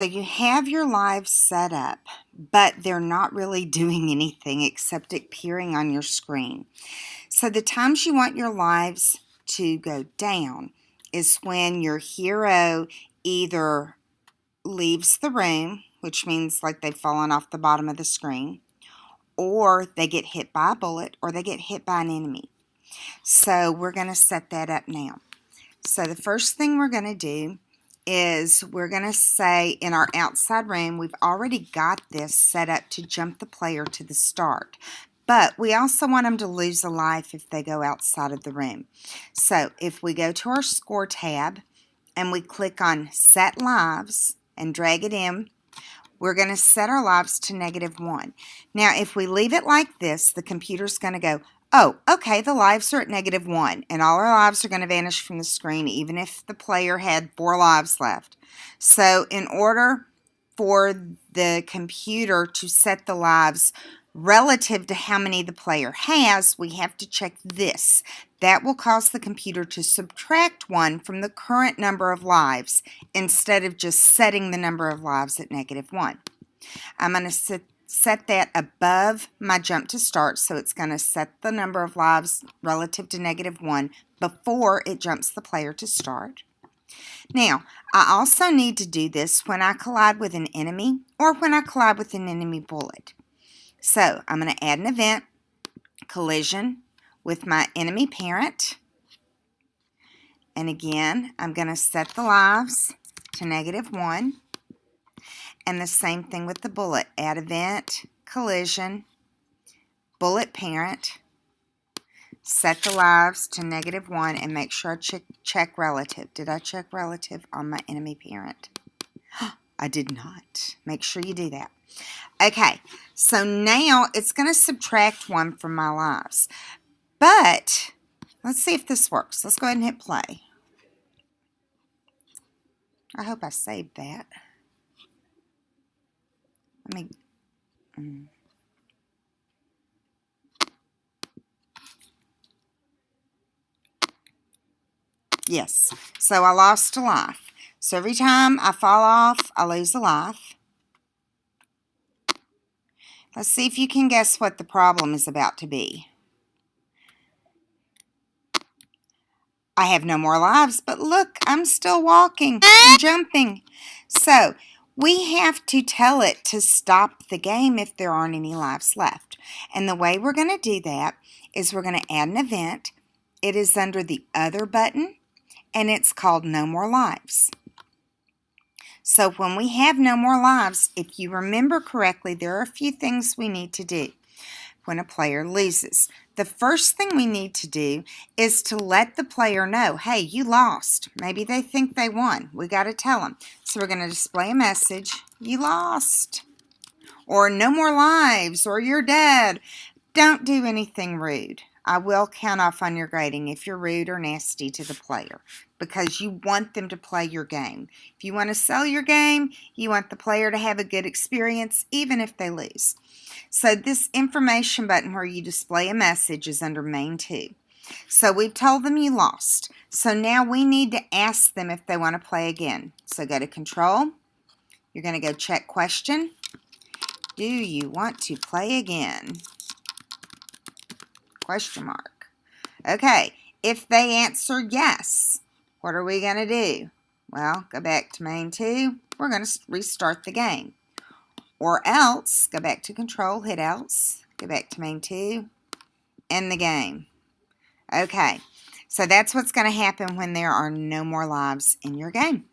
So you have your lives set up, but they're not really doing anything except appearing on your screen. So the times you want your lives to go down is when your hero either leaves the room, which means like they've fallen off the bottom of the screen, or they get hit by a bullet, or they get hit by an enemy. So we're going to set that up now. So the first thing we're going to do is we're going to say in our outside room, we've already got this set up to jump the player to the start. But we also want them to lose a life if they go outside of the room. So if we go to our score tab and we click on set lives and drag it in, we're going to set our lives to -1. Now if we leave it like this, the computer's going to go, oh, okay, the lives are at -1, and all our lives are going to vanish from the screen, even if the player had 4 lives left. So in order for the computer to set the lives relative to how many the player has, we have to check this. That will cause the computer to subtract 1 from the current number of lives instead of just setting the number of lives at -1. I'm going to set that above my jump to start, so it's going to set the number of lives relative to -1 before it jumps the player to start. Now, I also need to do this when I collide with an enemy or when I collide with an enemy bullet. So I'm going to add an event, collision, with my enemy parent. And again, I'm going to set the lives to -1. And the same thing with the bullet. Add event, collision, bullet parent. Set the lives to -1 and make sure I check relative. Did I check relative on my enemy parent? I did not. Make sure you do that. Okay, so now it's going to subtract 1 from my lives. But let's see if this works. Let's go ahead and hit play. I hope I saved that. Let me... Yes, so I lost a life. So every time I fall off, I lose a life. Let's see if you can guess what the problem is about to be. I have no more lives, but look, I'm still walking and jumping. So we have to tell it to stop the game if there aren't any lives left. And the way we're going to do that is we're going to add an event. It is under the other button, and it's called no more lives. So when we have no more lives, if you remember correctly, there are a few things we need to do when a player loses. The first thing we need to do is to let the player know, hey, you lost. Maybe they think they won. We got to tell them. So we're going to display a message, you lost, or no more lives, or you're dead. Don't do anything rude. I will count off on your grading if you're rude or nasty to the player, because you want them to play your game. If you want to sell your game, you want the player to have a good experience, even if they lose. So this information button where you display a message is under main 2. So we've told them you lost. So now we need to ask them if they want to play again. So go to control. You're going to go check question. Do you want to play again? Question mark. Okay, if they answer yes, what are we going to do? Well, go back to main 2. We're going to restart the game. Or else, go back to control, hit else, go back to main 2, end the game. Okay, so that's what's going to happen when there are no more lives in your game.